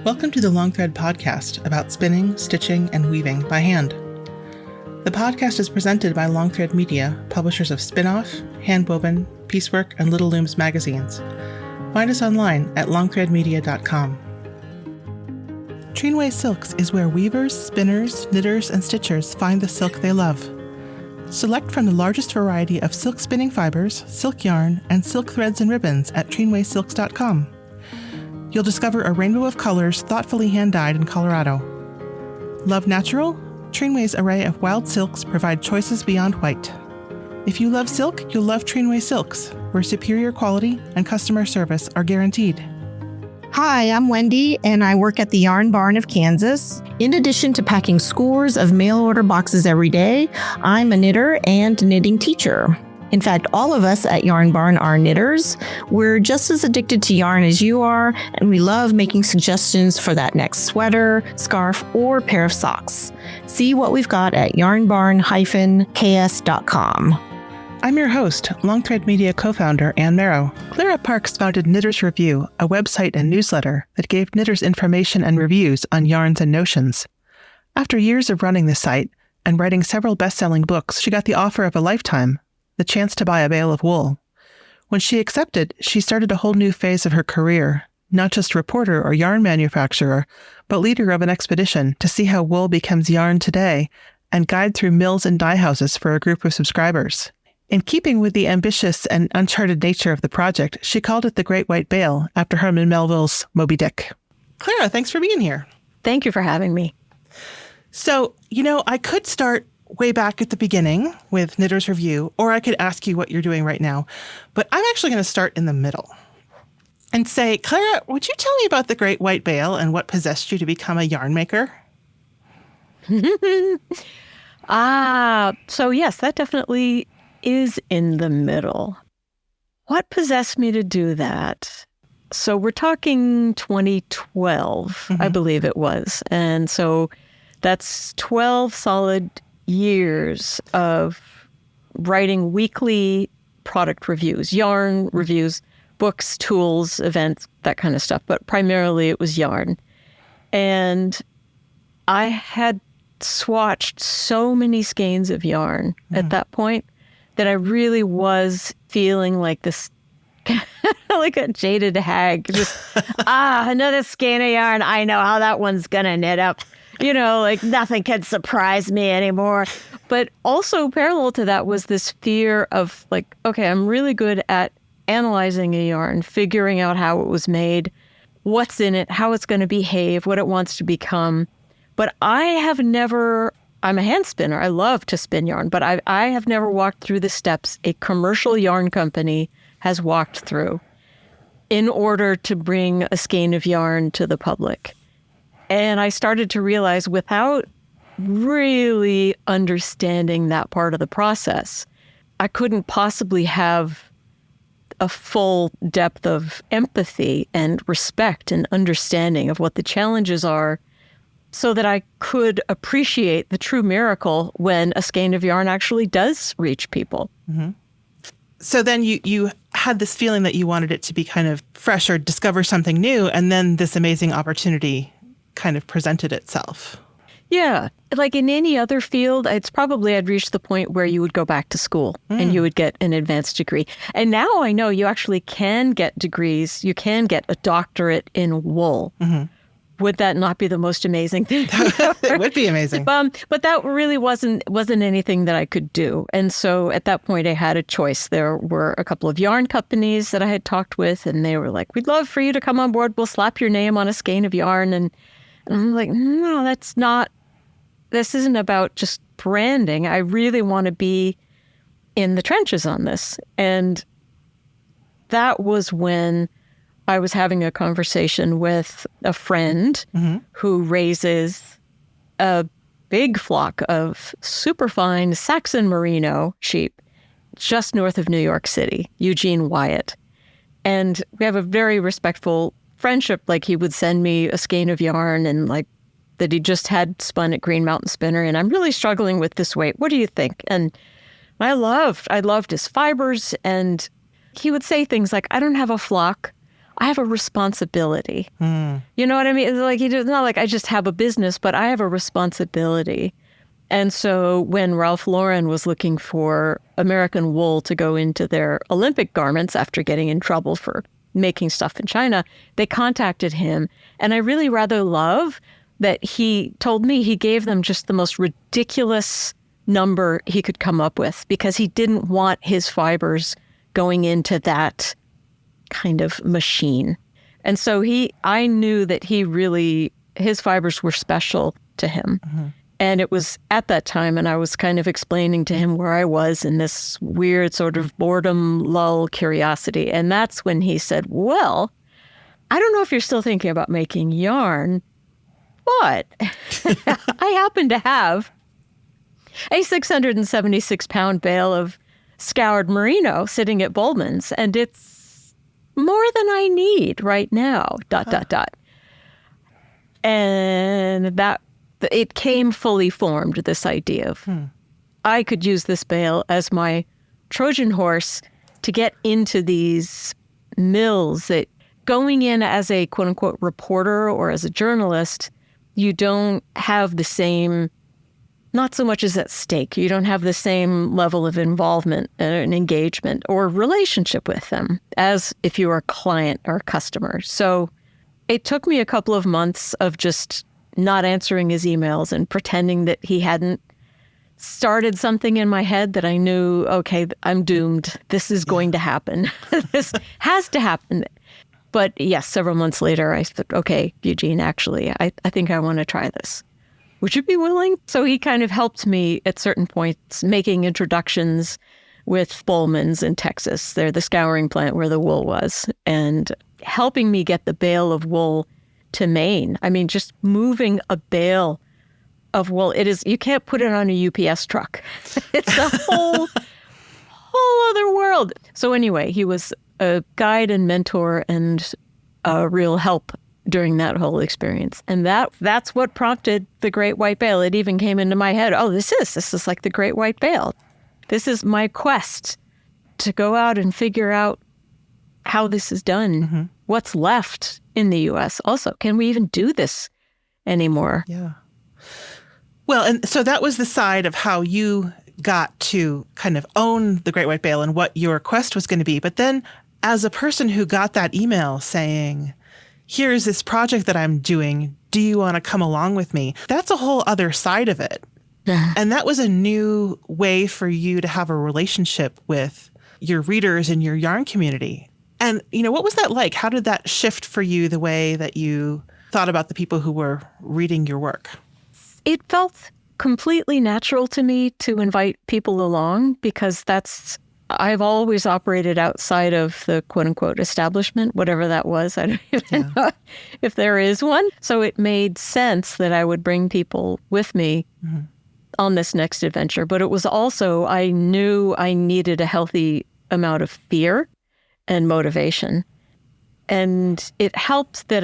Welcome to the Long Thread podcast about spinning, stitching, and weaving by hand. The podcast is presented by Long Thread Media, publishers of Spin-Off, Handwoven, Piecework, and Little Looms magazines. Find us online at longthreadmedia.com. Trinway Silks is where weavers, spinners, knitters, and stitchers find the silk they love. Select from the largest variety of silk spinning fibers, silk yarn, and silk threads and ribbons at trinwaysilks.com. You'll discover a rainbow of colors thoughtfully hand-dyed in Colorado. Love natural? Trinway's array of wild silks provide choices beyond white. If you love silk, you'll love Trinway Silks, where superior quality and customer service are guaranteed. Hi, I'm Wendy, and I work at the Yarn Barn of Kansas. In addition to packing scores of mail order boxes every day, I'm a knitter and knitting teacher. In fact, all of us at Yarn Barn are knitters. We're just as addicted to yarn as you are, and we love making suggestions for that next sweater, scarf, or pair of socks. See what we've got at yarnbarn-ks.com. I'm your host, Long Thread Media co-founder Ann Merrow. Clara Parkes founded Knitters Review, a website and newsletter that gave knitters information and reviews on yarns and notions. After years of running the site and writing several best-selling books, she got the offer of a lifetime, the chance to buy a bale of wool. When she accepted, she started a whole new phase of her career, not just reporter or yarn manufacturer, but leader of an expedition to see how wool becomes yarn today and guide through mills and dye houses for a group of subscribers. In keeping with the ambitious and uncharted nature of the project, she called it the Great White Bale after Herman Melville's Moby Dick. Clara, thanks for being here. Thank you for having me. So, I could start way back at the beginning with Knitters Review, or I could ask you what you're doing right now. But I'm actually going to start in the middle and say, Clara, would you tell me about the Great White Bale and what possessed you to become a yarn maker? So yes, that definitely is in the middle. What possessed me to do that? So we're talking 2012, I believe it was. And so that's 12 solid years of writing weekly product reviews, yarn reviews, books, tools, events, that kind of stuff. But primarily it was yarn. And I had swatched so many skeins of yarn at that point that I really was feeling like this, like a jaded hag. Just, another skein of yarn. I know how that one's going to knit up. Like nothing can surprise me anymore. But also parallel to that was this fear of like, okay, I'm really good at analyzing a yarn, figuring out how it was made, what's in it, how it's going to behave, what it wants to become. But I'm a hand spinner. I love to spin yarn, but I have never walked through the steps a commercial yarn company has walked through in order to bring a skein of yarn to the public. And I started to realize without really understanding that part of the process, I couldn't possibly have a full depth of empathy and respect and understanding of what the challenges are so that I could appreciate the true miracle when a skein of yarn actually does reach people. Mm-hmm. So then you had this feeling that you wanted it to be kind of fresh or discover something new, and then this amazing opportunity kind of presented itself. Yeah. Like in any other field, I'd reached the point where you would go back to school and you would get an advanced degree. And now I know you actually can get degrees. You can get a doctorate in wool. Mm-hmm. Would that not be the most amazing thing? It would be amazing. But that really wasn't anything that I could do. And so at that point, I had a choice. There were a couple of yarn companies that I had talked with, and they were like, we'd love for you to come on board. We'll slap your name on a skein of yarn. And I'm like, no, this isn't about just branding. I really want to be in the trenches on this. And that was when I was having a conversation with a friend who raises a big flock of superfine Saxon merino sheep just north of New York City, Eugene Wyatt. And we have a very respectful friendship. Like he would send me a skein of yarn and like that he just had spun at Green Mountain Spinner. And I'm really struggling with this weight. What do you think? And I loved his fibers, and he would say things like, I don't have a flock. I have a responsibility. You know what I mean? It's like, it's not like I just have a business, but I have a responsibility. And so when Ralph Lauren was looking for American wool to go into their Olympic garments after getting in trouble for making stuff in China, they contacted him. And I really rather love that he told me he gave them just the most ridiculous number he could come up with because he didn't want his fibers going into that kind of machine. And so I knew that his fibers were special to him. And it was at that time, and I was kind of explaining to him where I was in this weird sort of boredom, lull, curiosity. And that's when he said, well, I don't know if you're still thinking about making yarn, but I happen to have a 676-pound bale of scoured merino sitting at Bowman's, and it's more than I need right now, ... And it came fully formed, this idea of I could use this bale as my Trojan horse to get into these mills that going in as a quote unquote reporter or as a journalist, you don't have the same, not so much as at stake. You don't have the same level of involvement and engagement or relationship with them as if you were a client or a customer. So it took me a couple of months of just not answering his emails and pretending that he hadn't started something in my head that I knew, okay, I'm doomed. This is going to happen. This has to happen. But yes, several months later, I said, okay, Eugene, actually, I think I want to try this. Would you be willing? So he kind of helped me at certain points, making introductions with Bowman's in Texas. They're the scouring plant where the wool was, and helping me get the bale of wool to Maine. I mean, just moving a bale of wool, you can't put it on a UPS truck. It's a whole other world. So anyway, he was a guide and mentor and a real help during that whole experience. And that's what prompted the Great White Bale. It even came into my head, this is like the Great White Bale. This is my quest to go out and figure out how this is done, what's left in the U.S. Also, can we even do this anymore? Yeah. Well, and so that was the side of how you got to kind of own the Great White Bale and what your quest was going to be. But then as a person who got that email saying, here's this project that I'm doing, do you want to come along with me? That's a whole other side of it. And that was a new way for you to have a relationship with your readers and your yarn community. And, what was that like? How did that shift for you the way that you thought about the people who were reading your work? It felt completely natural to me to invite people along because I've always operated outside of the quote unquote establishment, whatever that was. I don't even know if there is one. So it made sense that I would bring people with me on this next adventure. But it was also, I knew I needed a healthy amount of fear and motivation. And it helped that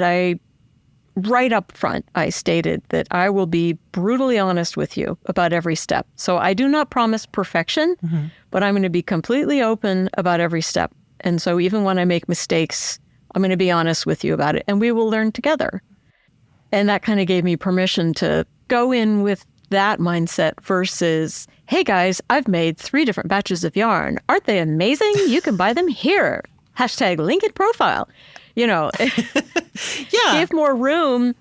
right up front, I stated that I will be brutally honest with you about every step. So I do not promise perfection, but I'm going to be completely open about every step. And so even when I make mistakes, I'm going to be honest with you about it, and we will learn together. And that kind of gave me permission to go in with that mindset versus, hey guys, I've made 3 different batches of yarn. Aren't they amazing? You can buy them here. # link in profile. Give more room,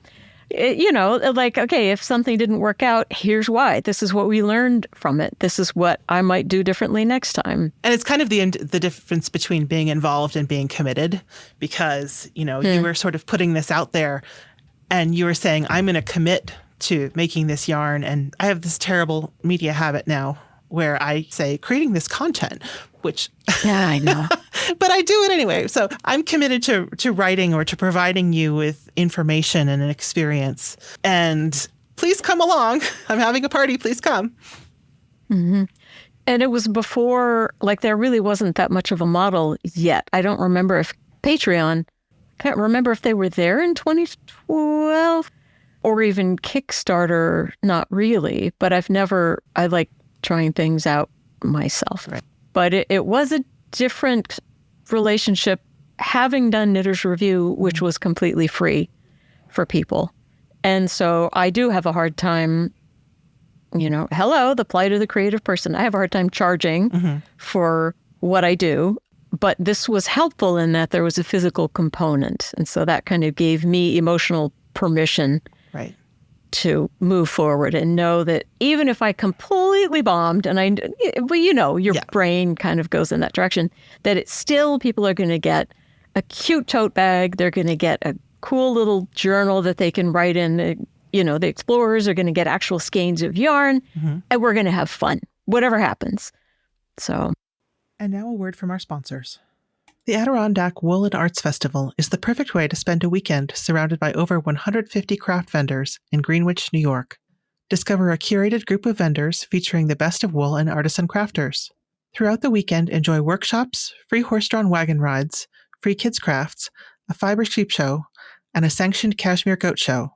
like, okay, if something didn't work out, here's why. This is what we learned from it. This is what I might do differently next time. And it's kind of the difference between being involved and being committed because, you were sort of putting this out there and you were saying, I'm going to commit to making this yarn. And I have this terrible media habit now where I say creating this content, which yeah, I know. But I do it anyway. So I'm committed to writing or to providing you with information and an experience. And please come along. I'm having a party. Please come. And it was before, there really wasn't that much of a model yet. I don't remember if Patreon, I can't remember if they were there in 2012 or even Kickstarter. Not really, but I like trying things out myself. Right. But it was a different relationship having done Knitter's Review, which was completely free for people. And so I do have a hard time, hello, the plight of the creative person. I have a hard time charging for what I do. But this was helpful in that there was a physical component. And so that kind of gave me emotional permission to move forward and know that even if I completely bombed, and your brain kind of goes in that direction, that it's still, people are going to get a cute tote bag. They're going to get a cool little journal that they can write in. The explorers are going to get actual skeins of yarn, and we're going to have fun, whatever happens. So. And now a word from our sponsors. The Adirondack Wool and Arts Festival is the perfect way to spend a weekend surrounded by over 150 craft vendors in Greenwich, New York. Discover a curated group of vendors featuring the best of wool and artisan crafters. Throughout the weekend, enjoy workshops, free horse-drawn wagon rides, free kids crafts, a fiber sheep show, and a sanctioned cashmere goat show.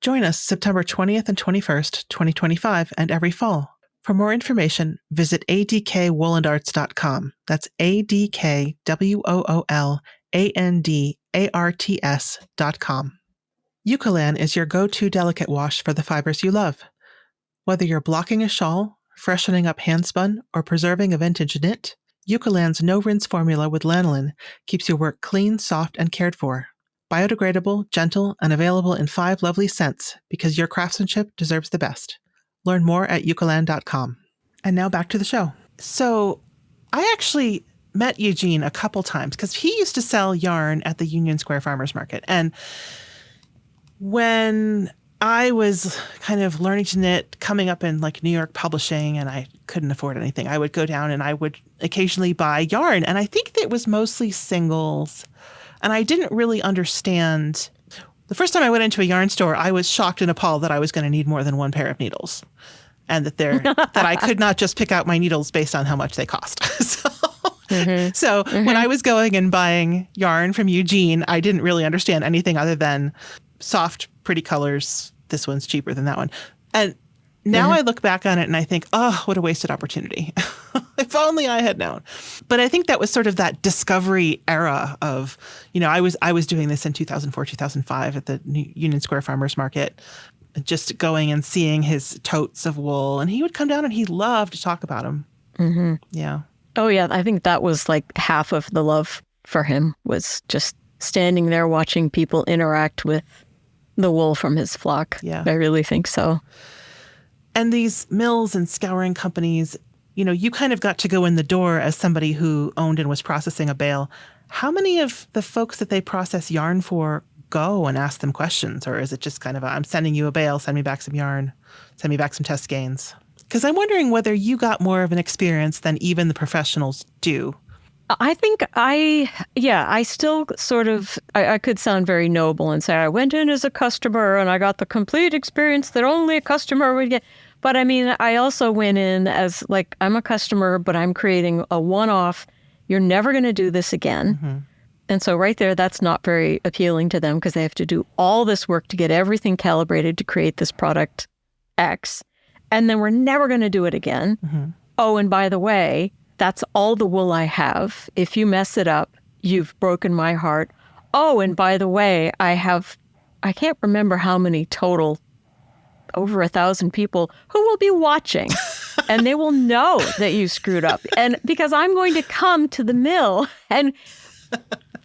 Join us September 20th and 21st, 2025, and every fall. For more information, visit adkwoolandarts.com. That's adkwoolandarts.com. Eucalan is your go-to delicate wash for the fibers you love. Whether you're blocking a shawl, freshening up handspun, or preserving a vintage knit, Eucalan's no-rinse formula with lanolin keeps your work clean, soft, and cared for. Biodegradable, gentle, and available in 5 lovely scents because your craftsmanship deserves the best. Learn more at eucalan.com. And now back to the show. So I actually met Eugene a couple times because he used to sell yarn at the Union Square Farmers Market. And when I was kind of learning to knit, coming up in like New York publishing, and I couldn't afford anything, I would go down and I would occasionally buy yarn. And I think that it was mostly singles. And I didn't really understand. The first time I went into a yarn store, I was shocked and appalled that I was going to need more than one pair of needles, and that I could not just pick out my needles based on how much they cost. So when I was going and buying yarn from Eugene, I didn't really understand anything other than soft, pretty colors. This one's cheaper than that one. And now I look back on it and I think, oh, what a wasted opportunity. If only I had known. But I think that was sort of that discovery era of, I was doing this in 2004, 2005 at the Union Square Farmers Market, just going and seeing his totes of wool. And he would come down and he loved to talk about them. Mm-hmm. Yeah. Oh, yeah. I think that was like half of the love for him, was just standing there watching people interact with the wool from his flock. Yeah. I really think so. And these mills and scouring companies, you kind of got to go in the door as somebody who owned and was processing a bale. How many of the folks that they process yarn for go and ask them questions? Or is it just kind of I'm sending you a bale, send me back some yarn, send me back some test skeins? Because I'm wondering whether you got more of an experience than even the professionals do. I think I still sort of, I could sound very noble and say I went in as a customer and I got the complete experience that only a customer would get. But I mean, I also went in as like, I'm a customer, but I'm creating a one-off. You're never going to do this again. Mm-hmm. And so right there, that's not very appealing to them because they have to do all this work to get everything calibrated to create this product X. And then we're never going to do it again. Mm-hmm. Oh, and by the way, that's all the wool I have. If you mess it up, you've broken my heart. Oh, and by the way, I can't remember how many total, over 1,000 people who will be watching and they will know that you screwed up. And because I'm going to come to the mill and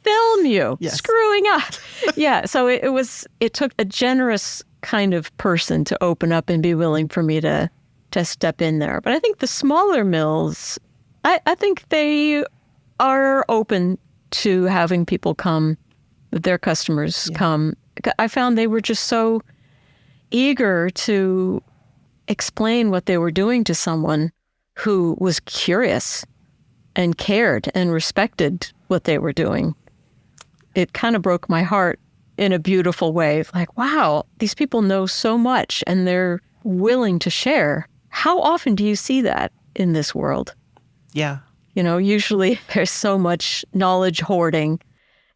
film you screwing up. Yeah. So it took a generous kind of person to open up and be willing for me to step in there. But I think the smaller mills, I think they are open to having people come, their customers come. I found they were just so eager to explain what they were doing to someone who was curious and cared and respected what they were doing. It kind of broke my heart in a beautiful way. Like, wow, these people know so much and they're willing to share. How often do you see that in this world? Yeah. Usually there's so much knowledge hoarding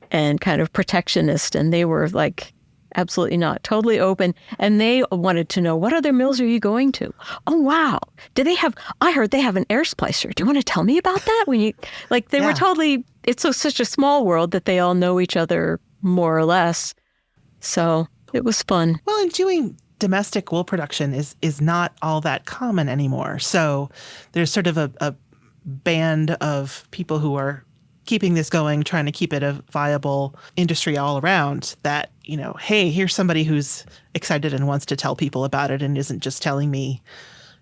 and kind of protectionist, and they were like, absolutely not, totally open. And they wanted to know, what other mills are you going to? Oh, wow. I heard they have an air splicer. Do you want to tell me about that? They were totally it's such a small world that they all know each other more or less. So it was fun. Well, and doing domestic wool production is not all that common anymore. So there's sort of a band of people who are keeping this going, trying to keep it a viable industry all around that, hey, here's somebody who's excited and wants to tell people about it and isn't just telling me,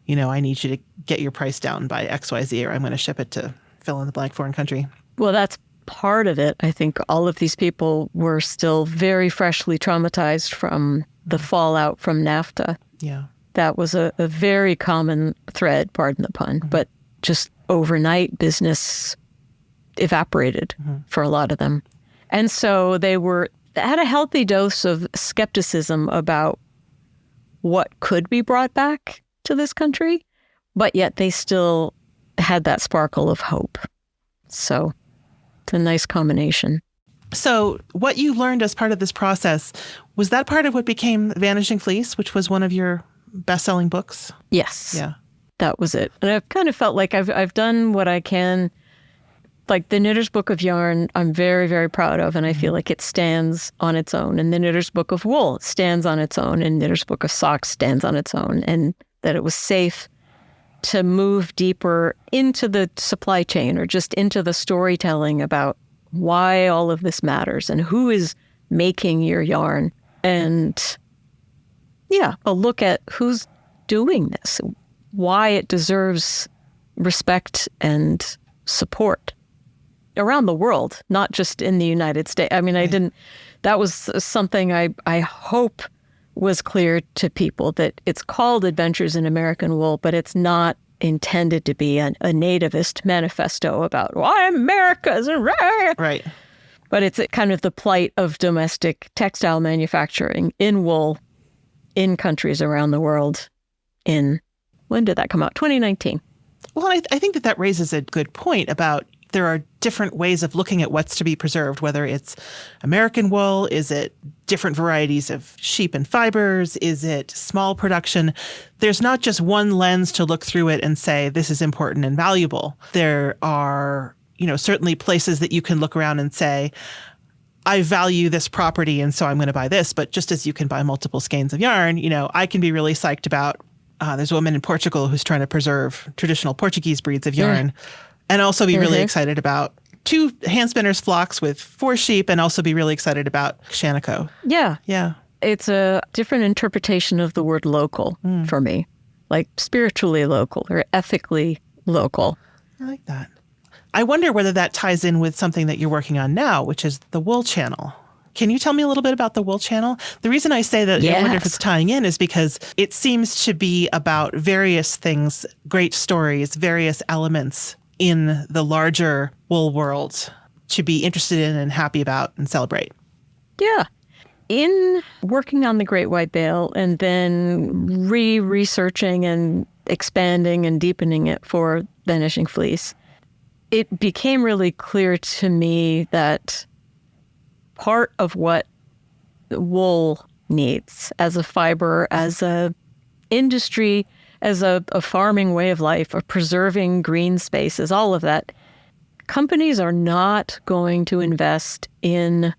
I need you to get your price down by XYZ or I'm going to ship it to fill in the blank foreign country. Well, that's part of it. I think all of these people were still very freshly traumatized from the fallout from NAFTA. Yeah. That was a very common thread, pardon the pun, but just overnight business evaporated for a lot of them. And so they had a healthy dose of skepticism about what could be brought back to this country, but yet they still had that sparkle of hope. So it's a nice combination. So what you learned as part of this process, was that part of what became Vanishing Fleece, which was one of your best-selling books? Yes. Yeah. That was it. And I've kind of felt like I've done what I can. Like the Knitter's Book of Yarn, I'm very, very proud of, and I feel like it stands on its own. And the Knitter's Book of Wool stands on its own, and Knitter's Book of Socks stands on its own, and that it was safe to move deeper into the supply chain or just into the storytelling about why all of this matters and who is making your yarn. And yeah, a look at who's doing this, why it deserves respect and support around the world, not just in the United States. I mean, that was something I hope was clear to people, that it's called Adventures in American Wool, but it's not intended to be a nativist manifesto about why America's right. But it's kind of the plight of domestic textile manufacturing in wool in countries around the world. When did that come out? 2019. Well, I think that raises a good point about there are different ways of looking at what's to be preserved, whether it's American wool, is it different varieties of sheep and fibers, is it small production? There's not just one lens to look through it and say, this is important and valuable. There are, certainly places that you can look around and say, I value this property and so I'm going to buy this. But just as you can buy multiple skeins of yarn, I can be really psyched about, there's a woman in Portugal who's trying to preserve traditional Portuguese breeds of yarn. And also be really excited about 2 hand spinners flocks with 4 sheep, and also be really excited about Shaniko. Yeah. Yeah. It's a different interpretation of the word local for me, like spiritually local or ethically local. I like that. I wonder whether that ties in with something that you're working on now, which is the Wool Channel. Can you tell me a little bit about the Wool Channel? The reason I say that I wonder if it's tying in is because it seems to be about various things, great stories, various elements in the larger wool world to be interested in and happy about and celebrate. Yeah. In working on the Great White Bale and then researching and expanding and deepening it for Vanishing Fleece, it became really clear to me that part of what wool needs as a fiber, as a industry, as a farming way of life, of preserving green spaces, all of that, companies are not going to invest in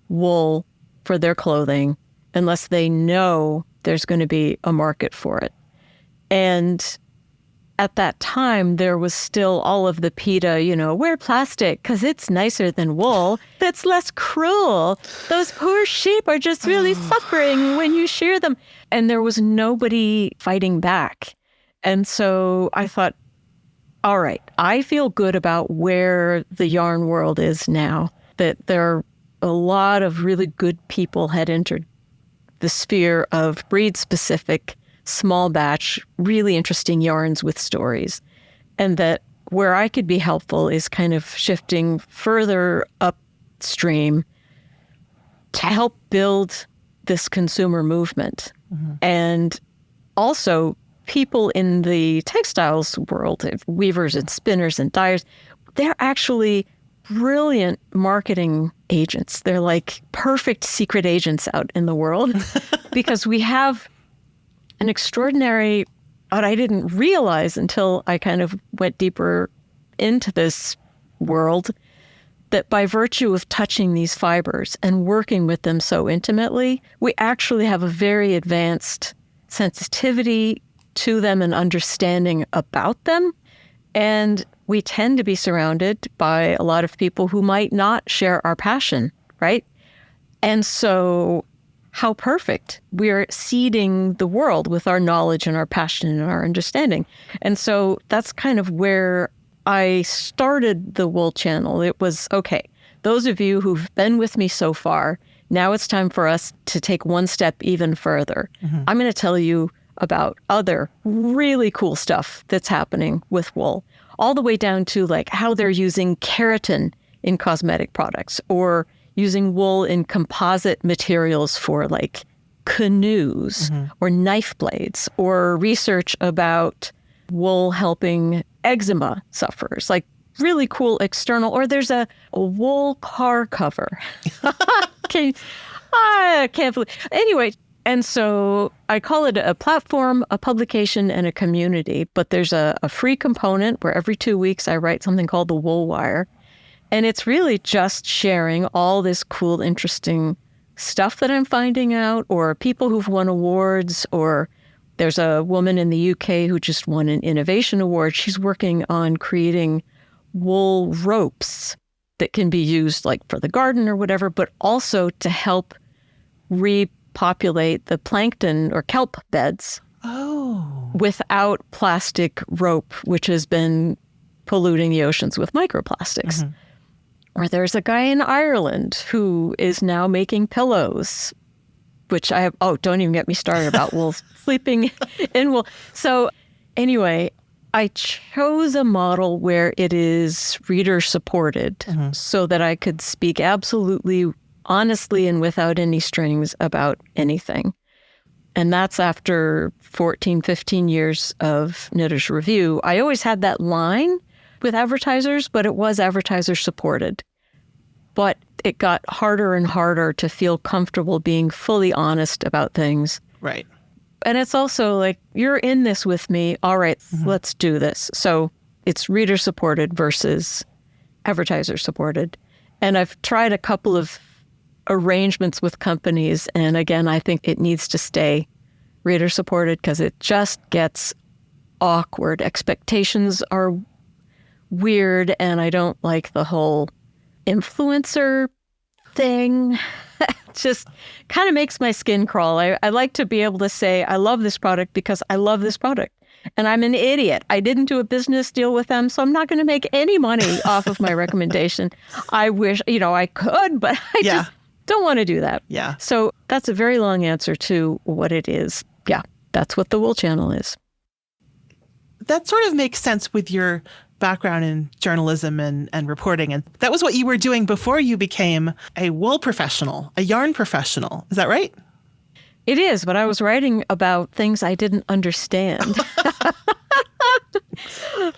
wool for their clothing unless they know there's going to be a market for it. And at that time, there was still all of the PETA, wear plastic because it's nicer than wool. That's less cruel. Those poor sheep are just really suffering when you shear them. And there was nobody fighting back. And so I thought, all right, I feel good about where the yarn world is now, that there are a lot of really good people had entered the sphere of breed-specific, small batch, really interesting yarns with stories. And that where I could be helpful is kind of shifting further upstream to help build this consumer movement. And also people in the textiles world, weavers and spinners and dyers, they're actually brilliant marketing agents. They're like perfect secret agents out in the world because we have an extraordinary, what I didn't realize until I kind of went deeper into this world, that by virtue of touching these fibers and working with them so intimately, we actually have a very advanced sensitivity to them and understanding about them. And we tend to be surrounded by a lot of people who might not share our passion, right? And so how perfect. We're seeding the world with our knowledge and our passion and our understanding. And so that's kind of where I started the Wool Channel. It was, okay, those of you who've been with me so far, now it's time for us to take one step even further. I'm going to tell you about other really cool stuff that's happening with wool, all the way down to like how they're using keratin in cosmetic products or using wool in composite materials for like canoes or knife blades, or research about wool helping eczema sufferers, like really cool external, or there's a wool car cover. I can't believe. Anyway, and so I call it a platform, a publication, and a community, but there's a free component where every 2 weeks I write something called the Wool Wire. And it's really just sharing all this cool, interesting stuff that I'm finding out, or people who've won awards, or there's a woman in the UK who just won an innovation award. She's working on creating wool ropes that can be used like for the garden or whatever, but also to help repopulate the plankton or kelp beds without plastic rope, which has been polluting the oceans with microplastics. Or there's a guy in Ireland who is now making pillows, which I have, don't even get me started about wool, sleeping in wool. So anyway, I chose a model where it is reader supported so that I could speak absolutely honestly and without any strings about anything. And that's after 14, 15 years of Knitter's Review. I always had that line with advertisers, but it was advertiser supported. But it got harder and harder to feel comfortable being fully honest about things. Right. And it's also like, you're in this with me. All right, let's do this. So it's reader supported versus advertiser supported. And I've tried a couple of arrangements with companies. And again, I think it needs to stay reader supported because it just gets awkward. Expectations are weird, and I don't like the whole influencer thing. Just kind of makes my skin crawl. I like to be able to say, I love this product because I love this product. And I'm an idiot. I didn't do a business deal with them, so I'm not going to make any money off of my recommendation. I wish, I could, but I just don't want to do that. Yeah. So that's a very long answer to what it is. Yeah, that's what the Wool Channel is. That sort of makes sense with your background in journalism and reporting. And that was what you were doing before you became a wool professional, a yarn professional. Is that right? It is, but I was writing about things I didn't understand.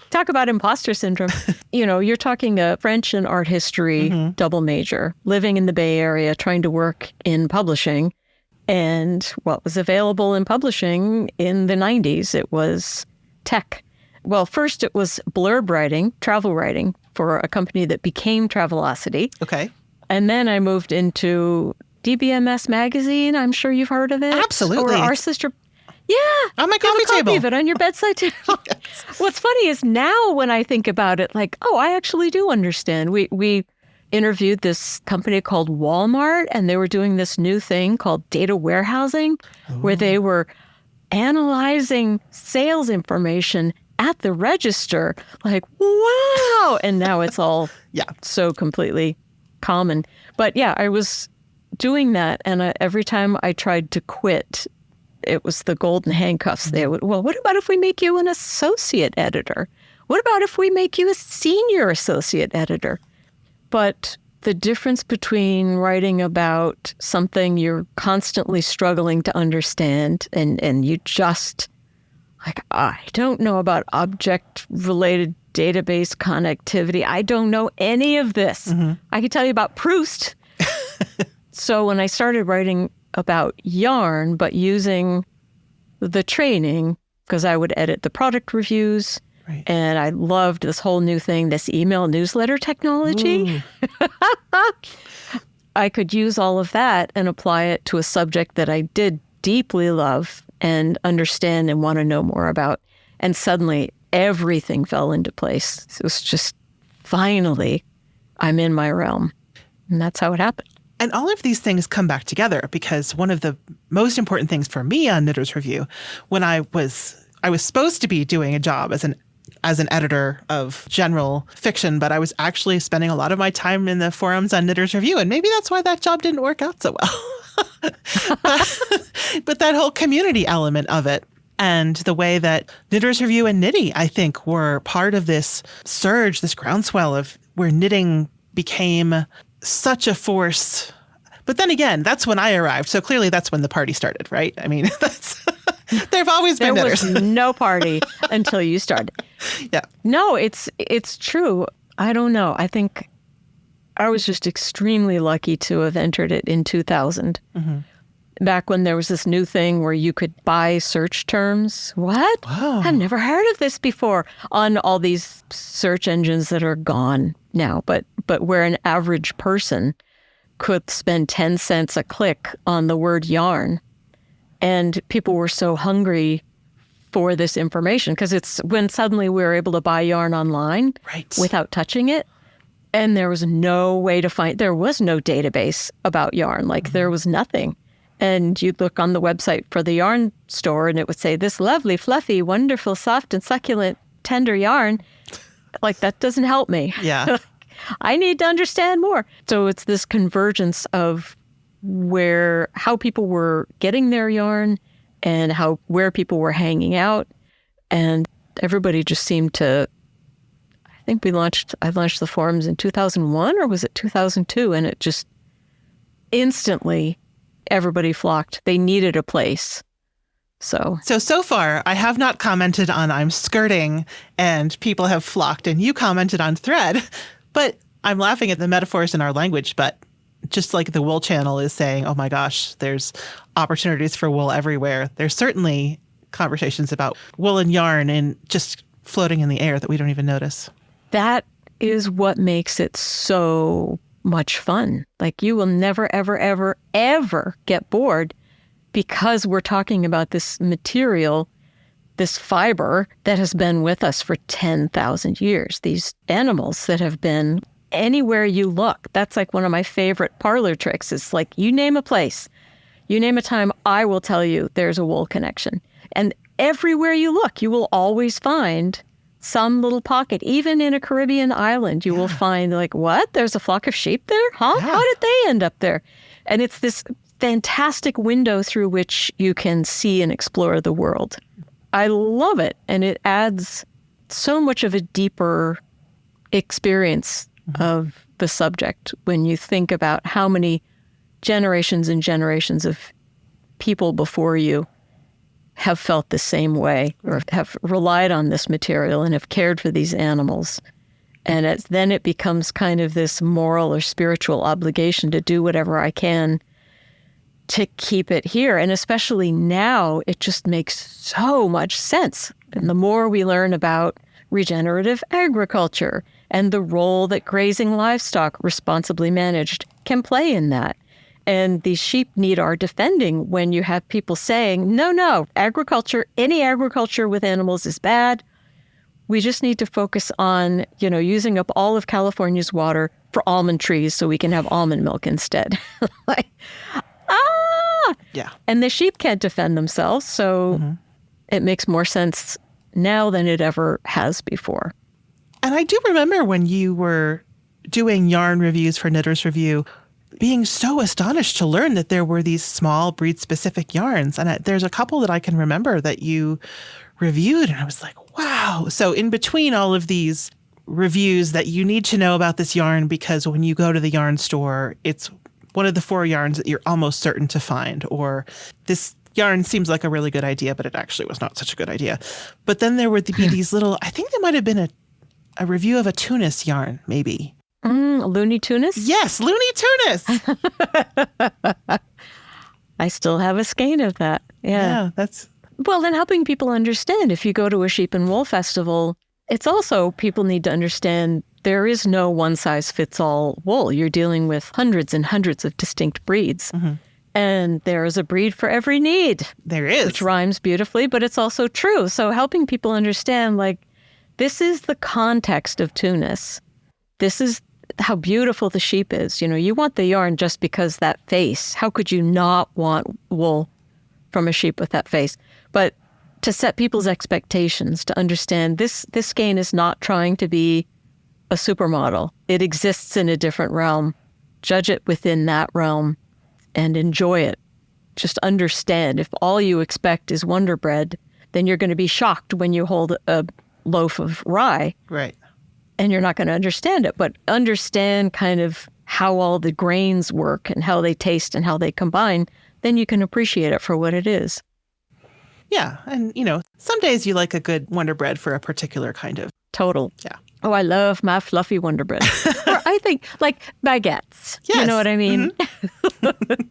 Talk about imposter syndrome. You're talking a French and art history double major, living in the Bay Area, trying to work in publishing. And what was available in publishing in the 90s, it was tech. Well, first it was blurb writing, travel writing for a company that became Travelocity. Okay. And then I moved into DBMS Magazine. I'm sure you've heard of it. Absolutely. Or our sister. Yeah. On my you have coffee a copy table. of it on your bedside table. Yes. What's funny is now when I think about it, like, I actually do understand. We interviewed this company called Walmart, and they were doing this new thing called data warehousing, where they were analyzing sales information at the register. Like, wow. And now it's all so completely common. But yeah, I was doing that. And every time I tried to quit, it was the golden handcuffs. They would, well, what about if we make you an associate editor? What about if we make you a senior associate editor? But the difference between writing about something you're constantly struggling to understand and you just, like, I don't know about object-related database connectivity. I don't know any of this. I can tell you about Proust. So when I started writing about yarn, but using the training, because I would edit the product reviews, Right. And I loved this whole new thing, this email newsletter technology. I could use all of that and apply it to a subject that I did deeply love and understand and want to know more about. And suddenly everything fell into place. It was just, finally, I'm in my realm. And that's how it happened. And all of these things come back together because one of the most important things for me on Knitter's Review, when I was supposed to be doing a job as an editor of general fiction, but I was actually spending a lot of my time in the forums on Knitter's Review. And maybe that's why that job didn't work out so well. But that whole community element of it and the way that Knitter's Review and Knitty, I think, were part of this surge, this groundswell of where knitting became such a force. But then again, that's when I arrived. So clearly that's when the party started, right? I mean, there've always been knitters. There was no party until you started. Yeah. No, it's true. I don't know. I think I was just extremely lucky to have entered it in 2000. Back when there was this new thing where you could buy search terms. What? Wow. I've never heard of this before on all these search engines that are gone now, but where an average person could spend 10 cents a click on the word yarn. And people were so hungry for this information because it's when suddenly we were able to buy yarn online without touching it. And there was no way to there was no database about yarn. Like there was nothing. And you'd look on the website for the yarn store and it would say, this lovely, fluffy, wonderful, soft and succulent, tender yarn. Like that doesn't help me. Yeah. I need to understand more. So it's this convergence of how people were getting their yarn and where people were hanging out. And everybody just seemed to, I think I launched the forums in 2001 or was it 2002? And it just instantly, everybody flocked. They needed a place. So far, I have not commented on I'm skirting and people have flocked and you commented on thread, but I'm laughing at the metaphors in our language, but just like the wool channel is saying, oh my gosh, there's opportunities for wool everywhere. There's certainly conversations about wool and yarn and just floating in the air that we don't even notice. That is what makes it so much fun. Like you will never, ever, ever, ever get bored because we're talking about this material, this fiber that has been with us for 10,000 years. These animals that have been anywhere you look. That's like one of my favorite parlor tricks. It's like you name a place, you name a time, I will tell you there's a wool connection. And everywhere you look, you will always find some little pocket. Even in a Caribbean island, you will find like, what? There's a flock of sheep there? Huh? Yeah. How did they end up there? And it's this fantastic window through which you can see and explore the world. I love it. And it adds so much of a deeper experience of the subject when you think about how many generations and generations of people before you have felt the same way or have relied on this material and have cared for these animals. And then it becomes kind of this moral or spiritual obligation to do whatever I can to keep it here. And especially now, it just makes so much sense. And the more we learn about regenerative agriculture and the role that grazing livestock responsibly managed can play in that. And these sheep need our defending when you have people saying, no, any agriculture with animals is bad. We just need to focus on, using up all of California's water for almond trees so we can have almond milk instead. Yeah. And the sheep can't defend themselves, so it makes more sense now than it ever has before. And I do remember when you were doing yarn reviews for Knitter's Review, being so astonished to learn that there were these small breed-specific yarns. And there's a couple that I can remember that you reviewed, and I was like, wow. So in between all of these reviews that you need to know about this yarn, because when you go to the yarn store, it's one of the 4 yarns that you're almost certain to find, or this yarn seems like a really good idea, but it actually was not such a good idea. But then there would be these little, I think there might have been a review of a Tunis yarn, maybe. Looney Tunis? Yes, Looney Tunis. I still have a skein of that. Yeah, that's... Well, then helping people understand, if you go to a sheep and wool festival it's also, people need to understand there is no one-size-fits-all wool. You're dealing with hundreds and hundreds of distinct breeds. Mm-hmm. And there is a breed for every need. There is. Which rhymes beautifully, but it's also true. So helping people understand, like, this is the context of two-ness. This is how beautiful the sheep is. You know, you want the yarn just because that face. How could you not want wool from a sheep with that face? But to set people's expectations, to understand this skein is not trying to be a supermodel. It exists in a different realm. Judge it within that realm and enjoy it. Just understand, if all you expect is Wonder Bread, then you're going to be shocked when you hold a loaf of rye. Right. And you're not going to understand it, but understand kind of how all the grains work and how they taste and how they combine, then you can appreciate it for what it is. Yeah. And, you know, some days you like a good Wonder Bread for a particular kind of. Total. Yeah. Oh, I love my fluffy Wonder Bread. Or I think like baguettes. Yes. You know what I mean? Mm-hmm.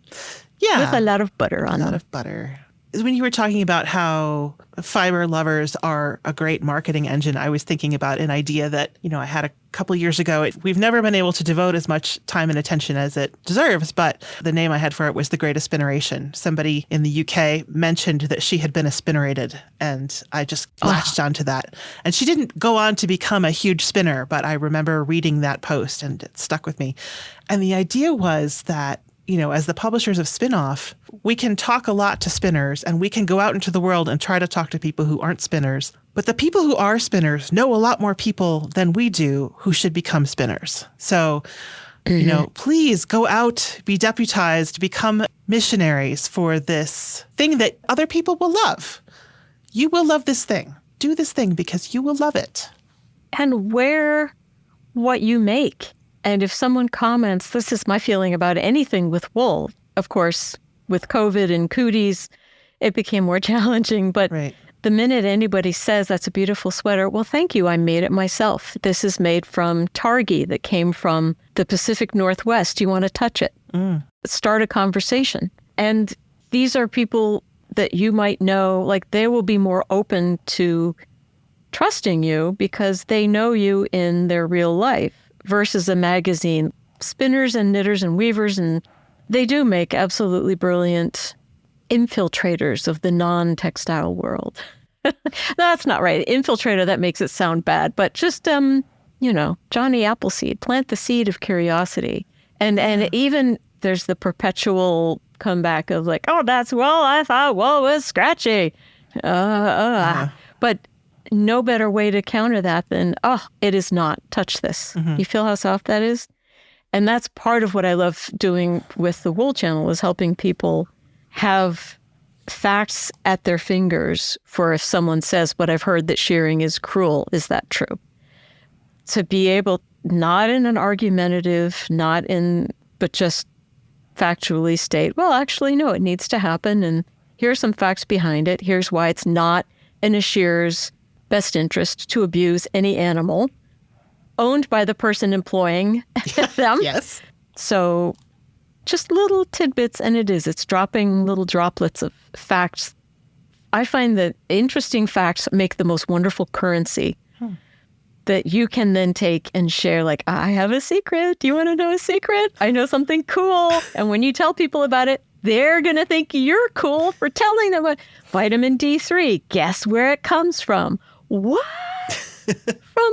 Yeah. With a lot of butter on them. A lot of butter. When you were talking about how fiber lovers are a great marketing engine, I was thinking about an idea that, you know, I had a couple years ago. We've never been able to devote as much time and attention as it deserves, but the name I had for it was The Great Aspinaration. Somebody in the UK mentioned that she had been aspirated, and I just latched onto that. And she didn't go on to become a huge spinner, but I remember reading that post and it stuck with me. And the idea was that, you know, as the publishers of Spinoff, we can talk a lot to spinners and we can go out into the world and try to talk to people who aren't spinners. But the people who are spinners know a lot more people than we do who should become spinners. So, you know, please go out, be deputized, become missionaries for this thing that other people will love. You will love this thing. Do this thing because you will love it. And wear what you make. And if someone comments, this is my feeling about anything with wool. Of course, with COVID and cooties, it became more challenging. But right. The minute anybody says, that's a beautiful sweater, well, thank you, I made it myself. This is made from Targhee that came from the Pacific Northwest. Do you want to touch it? Start a conversation. And these are people that you might know, like they will be more open to trusting you because they know you in their real life versus a magazine. Spinners and knitters and weavers, and they do make absolutely brilliant infiltrators of the non-textile world. That's not right. Infiltrator, that makes it sound bad, but just, you know, Johnny Appleseed, plant the seed of curiosity. And even there's the perpetual comeback of like, oh, that's wool. I thought wool was scratchy. But no better way to counter that than, oh, it is not. Touch this. You feel how soft that is? And that's part of what I love doing with the Wool Channel, is helping people have facts at their fingers for if someone says, but I've heard that shearing is cruel. Is that true? To be able, not in an argumentative, but just factually state, well, actually, no, it needs to happen. And here are some facts behind it. Here's why it's not in a shearer's best interest to abuse any animal owned by the person employing them. Yes. So just little tidbits, and it's dropping little droplets of facts. I find that interesting facts make the most wonderful currency that you can then take and share. Like, I have a secret. Do you want to know a secret? I know something cool. And when you tell people about it, they're going to think you're cool for telling them about vitamin D3. Guess where it comes from? What? From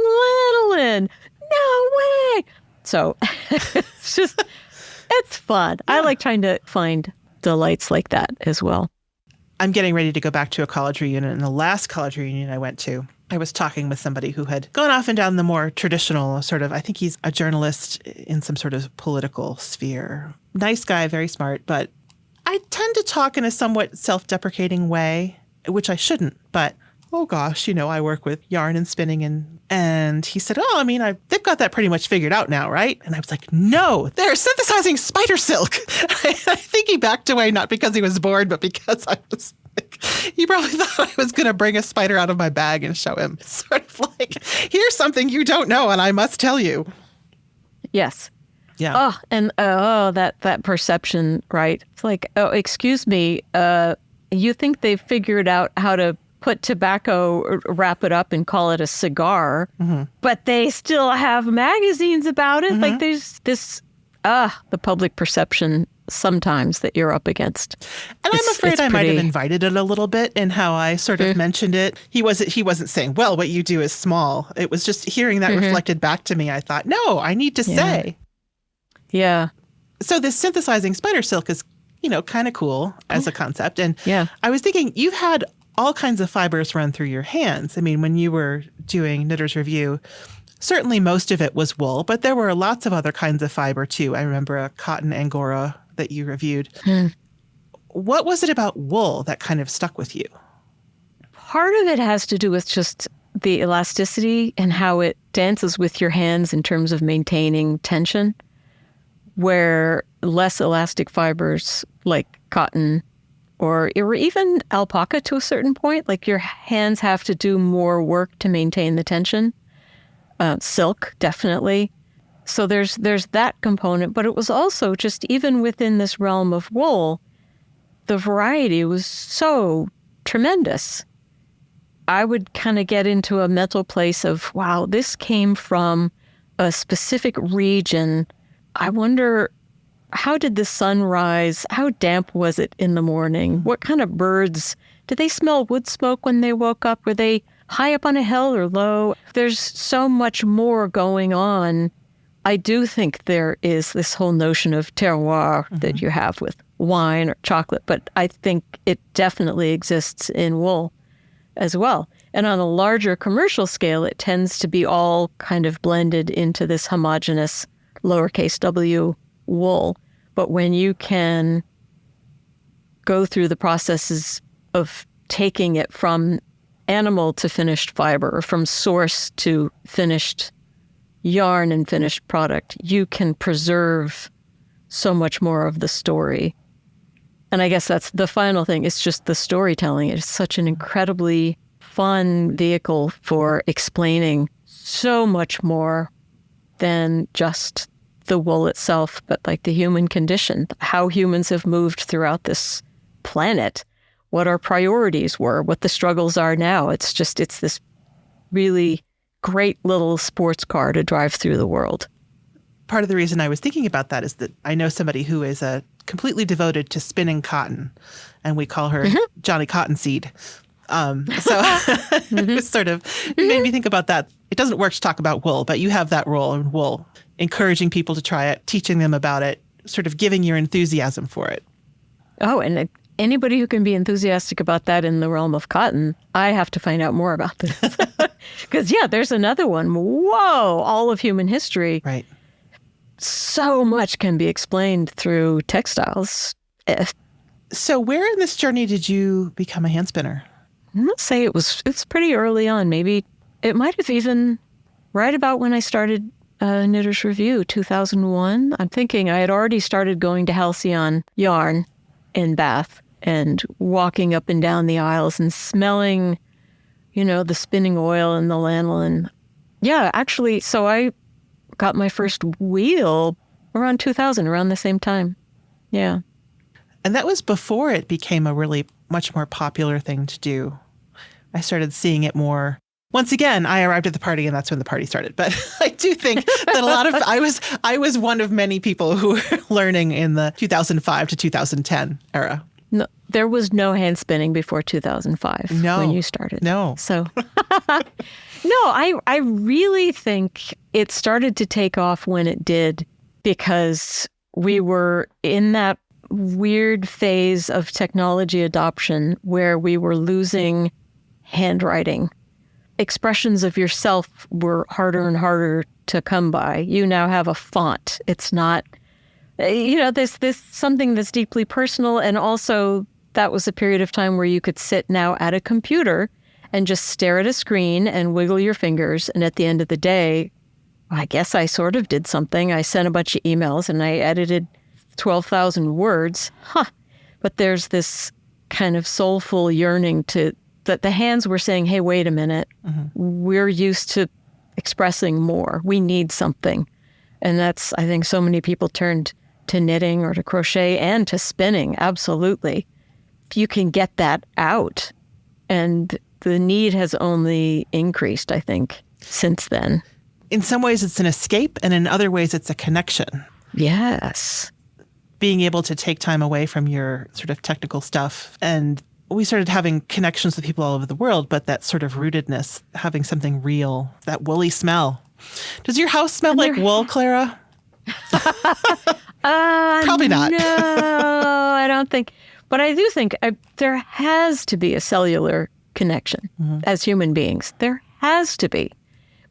lanolin. No way. So it's fun. Yeah. I like trying to find delights like that as well. I'm getting ready to go back to a college reunion. And the last college reunion I went to, I was talking with somebody who had gone off and down the more traditional sort of, I think he's a journalist in some sort of political sphere. Nice guy, very smart, but I tend to talk in a somewhat self-deprecating way, which I shouldn't, but oh gosh, I work with yarn and spinning. And he said, oh, I mean, they've got that pretty much figured out now, right? And I was like, no, they're synthesizing spider silk. I think he backed away, not because he was bored, but because I was like, he probably thought I was going to bring a spider out of my bag and show him. Sort of like, here's something you don't know, and I must tell you. Yes. Yeah. Oh, and that perception, right? It's like, oh, excuse me, you think they've figured out how to put tobacco, wrap it up and call it a cigar, but they still have magazines about it. Like there's this, the public perception sometimes that you're up against. And I'm afraid I might have invited it a little bit in how I sort of mentioned it. He wasn't saying, well, what you do is small. It was just hearing that reflected back to me. I thought, no, I need to say. Yeah. So this synthesizing spider silk is, kind of cool as a concept. And I was thinking, you've had all kinds of fibers run through your hands. I mean, when you were doing Knitter's Review, certainly most of it was wool, but there were lots of other kinds of fiber too. I remember a cotton Angora that you reviewed. What was it about wool that kind of stuck with you? Part of it has to do with just the elasticity and how it dances with your hands in terms of maintaining tension, where less elastic fibers like cotton or even alpaca to a certain point, like your hands have to do more work to maintain the tension. Silk, definitely. So there's that component, but it was also just even within this realm of wool, the variety was so tremendous. I would kind of get into a mental place of, wow, this came from a specific region. I wonder, how did the sun rise? How damp was it in the morning? What kind of birds? Did they smell wood smoke when they woke up? Were they high up on a hill or low? There's so much more going on. I do think there is this whole notion of terroir that you have with wine or chocolate, but I think it definitely exists in wool as well. And on a larger commercial scale, it tends to be all kind of blended into this homogeneous lowercase w wool. But when you can go through the processes of taking it from animal to finished fiber or from source to finished yarn and finished product, you can preserve so much more of the story. And I guess that's the final thing. It's just the storytelling. It's such an incredibly fun vehicle for explaining so much more than just the wool itself, but like the human condition, how humans have moved throughout this planet, what our priorities were, what the struggles are now. It's this really great little sports car to drive through the world. Part of the reason I was thinking about that is that I know somebody who is completely devoted to spinning cotton, and we call her Johnny Cottonseed. So it sort of made me think about that. It doesn't work to talk about wool, but you have that role in wool, encouraging people to try it, teaching them about it, sort of giving your enthusiasm for it. Oh, and anybody who can be enthusiastic about that in the realm of cotton, I have to find out more about this. Because, there's another one. Whoa, all of human history. Right. So much can be explained through textiles. So where in this journey did you become a hand spinner? I'm going to say it's pretty early on. Maybe it might have even right about when I started Knitter's Review, 2001. I'm thinking I had already started going to Halcyon Yarn in Bath and walking up and down the aisles and smelling, the spinning oil and the lanolin. Yeah, actually, so I got my first wheel around 2000, around the same time. Yeah. And that was before it became a really much more popular thing to do. I started seeing it more. Once again, I arrived at the party and that's when the party started. But I do think that a lot of, I was one of many people who were learning in the 2005 to 2010 era. No, there was no hand spinning before 2005 when you started. No. So, no, I really think it started to take off when it did, because we were in that weird phase of technology adoption where we were losing handwriting. Expressions of yourself were harder and harder to come by. You now have a font. It's not, there's something that's deeply personal. And also that was a period of time where you could sit now at a computer and just stare at a screen and wiggle your fingers. And at the end of the day, I guess I sort of did something. I sent a bunch of emails and I edited 12,000 words. But there's this kind of soulful yearning that the hands were saying, hey, wait a minute, we're used to expressing more. We need something. And that's, I think so many people turned to knitting or to crochet and to spinning. Absolutely. If you can get that out, And the need has only increased, I think, since then. In some ways, it's an escape, and in other ways, it's a connection. Yes. Being able to take time away from your sort of technical stuff. And we started having connections with people all over the world, but that sort of rootedness, having something real, that woolly smell. Does your house smell like wool, Clara? Probably not. No, I don't think. But I do think there has to be a cellular connection as human beings. There has to be.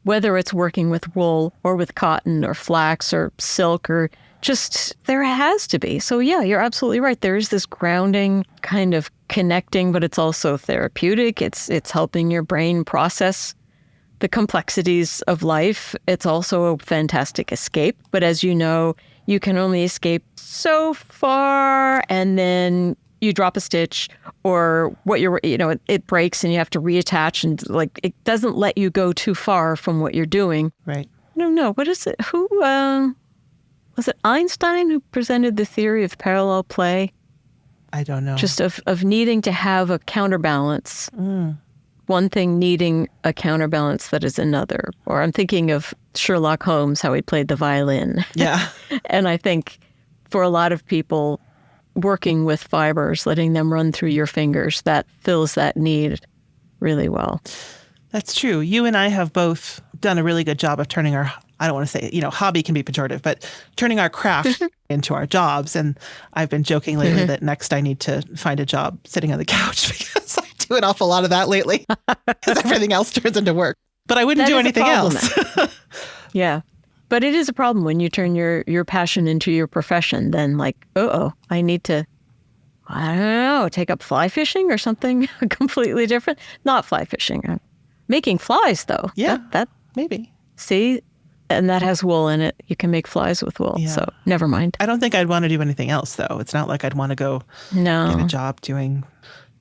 Whether it's working with wool or with cotton or flax or silk or just, there has to be. So yeah, you're absolutely right. There is this grounding kind of connecting, but it's also therapeutic. It's helping your brain process the complexities of life. It's also a fantastic escape. But as you know, you can only escape so far, and then you drop a stitch, or it breaks and you have to reattach, and like it doesn't let you go too far from what you're doing. Right. I don't know. What is it? Who was it? Einstein who presented the theory of parallel play? I don't know. Just of needing to have a counterbalance. One thing needing a counterbalance that is another. Or I'm thinking of Sherlock Holmes, how he played the violin. Yeah. And I think for a lot of people, working with fibers, letting them run through your fingers, that fills that need really well. That's true. You and I have both done a really good job of turning our, I don't want to say, hobby can be pejorative, but turning our craft into our jobs. And I've been joking lately that next I need to find a job sitting on the couch because I do an awful lot of that lately because everything else turns into work. But I wouldn't do anything else. Yeah. But it is a problem when you turn your passion into your profession. Then I need to, I don't know, take up fly fishing or something completely different. Not fly fishing. I'm making flies, though. Yeah, that maybe. See? And that has wool in it. You can make flies with wool. Yeah. So never mind. I don't think I'd want to do anything else, though. It's not like I'd want to go get a job doing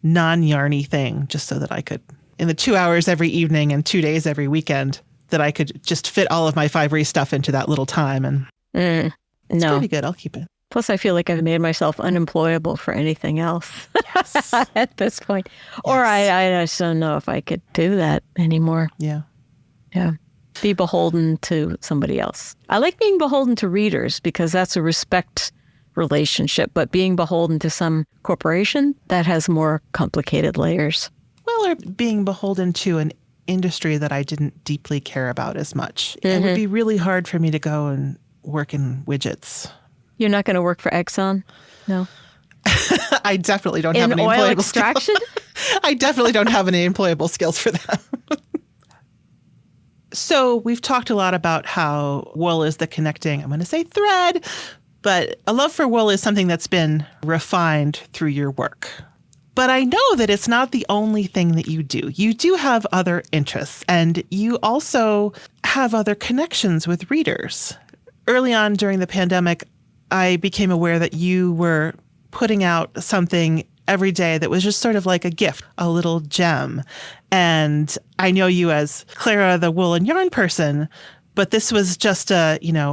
non-yarny thing just so that I could, in the 2 hours every evening and 2 days every weekend, that I could just fit all of my fibery stuff into that little time. And it's pretty good. I'll keep it. Plus, I feel like I've made myself unemployable for anything else at this point. Yes. Or I just don't know if I could do that anymore. Yeah. Yeah. Be beholden to somebody else. I like being beholden to readers because that's a respect relationship. But being beholden to some corporation, that has more complicated layers. Well, or being beholden to an industry that I didn't deeply care about as much. It would be really hard for me to go and work in widgets. You're not going to work for Exxon? No. I definitely don't have any oil employable extraction? skills. I definitely don't have any employable skills for that. So we've talked a lot about how wool is the connecting, I'm going to say thread, but a love for wool is something that's been refined through your work. But I know that it's not the only thing that you do. You do have other interests, and you also have other connections with readers. Early on during the pandemic, I became aware that you were putting out something every day that was just sort of like a gift, a little gem. And I know you as Clara, the wool and yarn person, but this was just the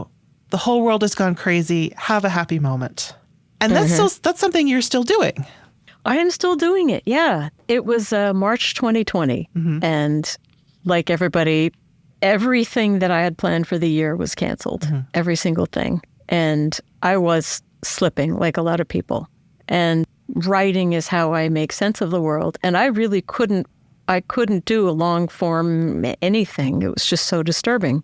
whole world has gone crazy. Have a happy moment. And that's something you're still doing. I am still doing it. Yeah. It was March 2020. And like everybody, everything that I had planned for the year was canceled. Every single thing. And I was slipping like a lot of people. And writing is how I make sense of the world. And I really couldn't do a long form anything. It was just so disturbing.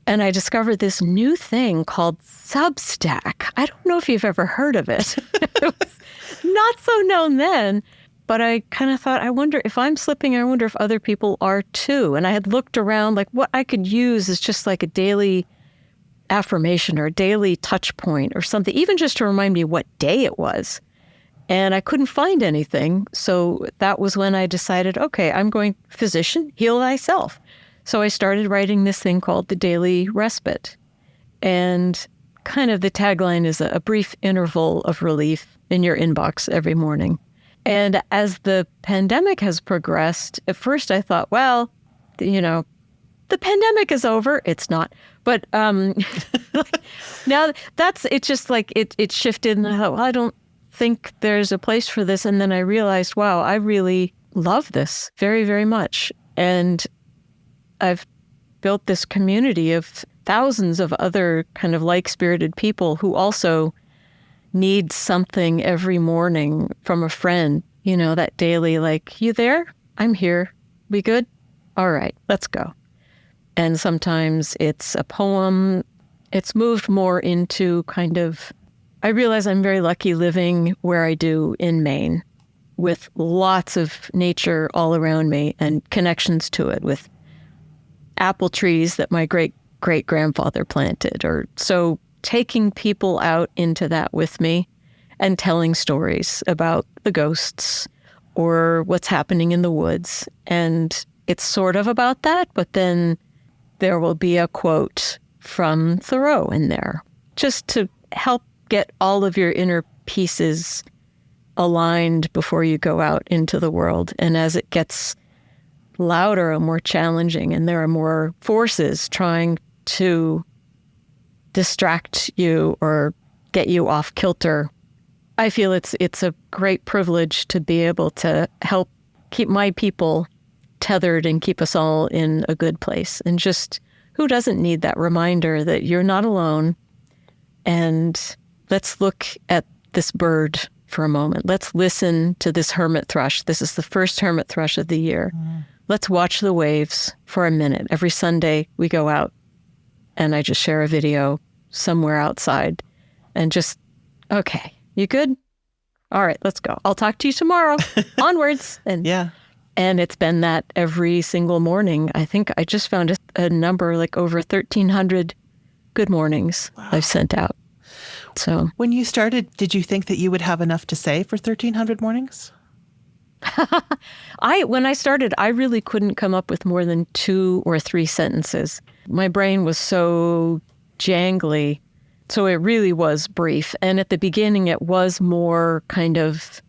And I discovered this new thing called Substack. I don't know if you've ever heard of it. It was not so known then, but I kind of thought, I wonder if I'm slipping, I wonder if other people are too. And I had looked around, like what I could use is just like a daily affirmation or a daily touch point or something, even just to remind me what day it was. And I couldn't find anything. So that was when I decided, okay, I'm going physician, heal thyself. So I started writing this thing called the Daily Respite. And kind of the tagline is a brief interval of relief in your inbox every morning. And as the pandemic has progressed, at first I thought, well, the pandemic is over. It's not. But now it's just like it shifted and I thought, well, I don't think there's a place for this. And then I realized, wow, love this very, very much. And I've built this community of thousands of other kind of like-spirited people who also need something every morning from a friend, that daily, like, you there? I'm here. We good? All right, let's go. And sometimes it's a poem. It's moved more into kind of, I realize I'm very lucky living where I do in Maine with lots of nature all around me and connections to it with apple trees that my great-great-grandfather planted. So taking people out into that with me and telling stories about the ghosts or what's happening in the woods. And it's sort of about that, but then there will be a quote from Thoreau in there, just to help get all of your inner pieces aligned before you go out into the world. And as it gets louder and more challenging, and there are more forces trying to distract you or get you off kilter, I feel it's a great privilege to be able to help keep my people tethered and keep us all in a good place. And just, who doesn't need that reminder that you're not alone? And let's look at this bird for a moment. Let's listen to this hermit thrush. This is the first hermit thrush of the year. Let's watch the waves for a minute. Every Sunday we go out and I just share a video somewhere outside and just, okay, you good? All right, let's go. I'll talk to you tomorrow. Onwards. And Yeah. And it's been that every single morning. I think I just found a number like over 1,300 good mornings I've sent out. So When you started, did you think that you would have enough to say for 1,300 mornings? When I started, I really couldn't come up with more than 2 or 3 sentences. My brain was so jangly, so it really was brief. And at the beginning, it was more kind of,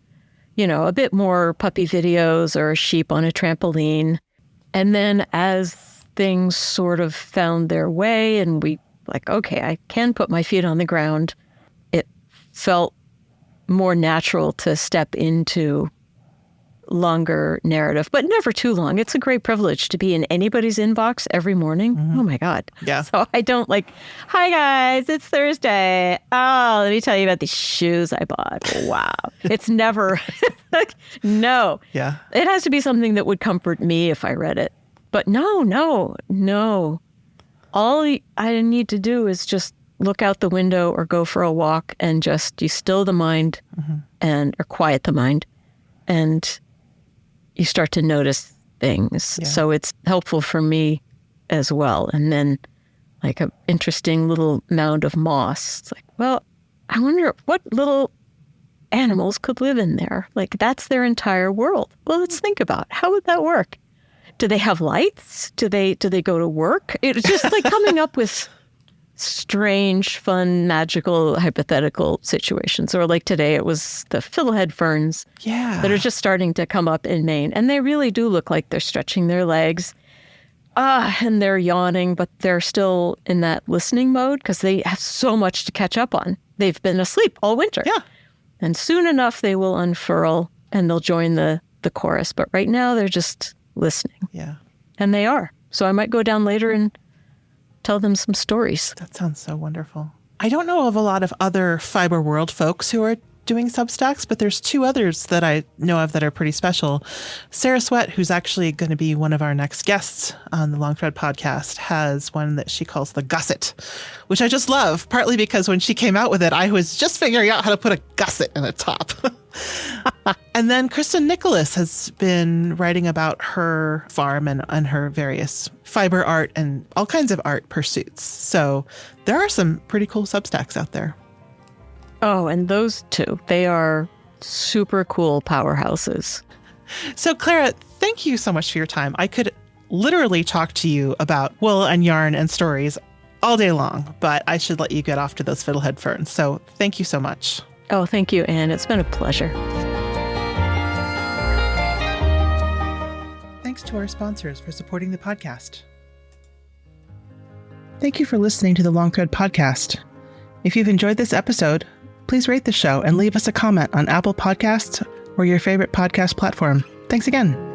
a bit more puppy videos or a sheep on a trampoline. And then as things sort of found their way and we like, okay, I can put my feet on the ground, it felt more natural to step into longer narrative, but never too long. It's a great privilege to be in anybody's inbox every morning. Oh my God. Yeah. So I don't like, hi guys, it's Thursday. Oh, let me tell you about these shoes I bought. Wow. It's never like, no. Yeah. It has to be something that would comfort me if I read it. But no. All I need to do is just look out the window or go for a walk and just, you still the mind or quiet the mind. And you start to notice things. Yeah. So it's helpful for me as well. And then like an interesting little mound of moss. It's like, well, I wonder what little animals could live in there. Like that's their entire world. Well, let's think about how would that work? Do they have lights? Do they go to work? It's just like coming up with strange, fun, magical, hypothetical situations. Or like today, it was the fiddlehead ferns that are just starting to come up in Maine. And they really do look like they're stretching their legs. And they're yawning, but they're still in that listening mode because they have so much to catch up on. They've been asleep all winter. Yeah. And soon enough, they will unfurl and they'll join the chorus. But right now, they're just listening. Yeah. And they are. So I might go down later and tell them some stories. That sounds so wonderful. I don't know of a lot of other fiber world folks who are doing Substacks, but there's 2 others that I know of that are pretty special. Sarah Sweat, who's actually going to be one of our next guests on the Long Thread podcast, has one that she calls the Gusset, which I just love, partly because when she came out with it, I was just figuring out how to put a gusset in the top. And then Kristen Nicholas has been writing about her farm and her various fiber art and all kinds of art pursuits. So there are some pretty cool Substacks out there. Oh, and those 2, they are super cool powerhouses. So Clara, thank you so much for your time. I could literally talk to you about wool and yarn and stories all day long, but I should let you get off to those fiddlehead ferns. So thank you so much. Oh, thank you, Anne. It's been a pleasure. Thanks to our sponsors for supporting the podcast. Thank you for listening to the Long Thread podcast. If you've enjoyed this episode, please rate the show and leave us a comment on Apple Podcasts or your favorite podcast platform. Thanks. Thanks again.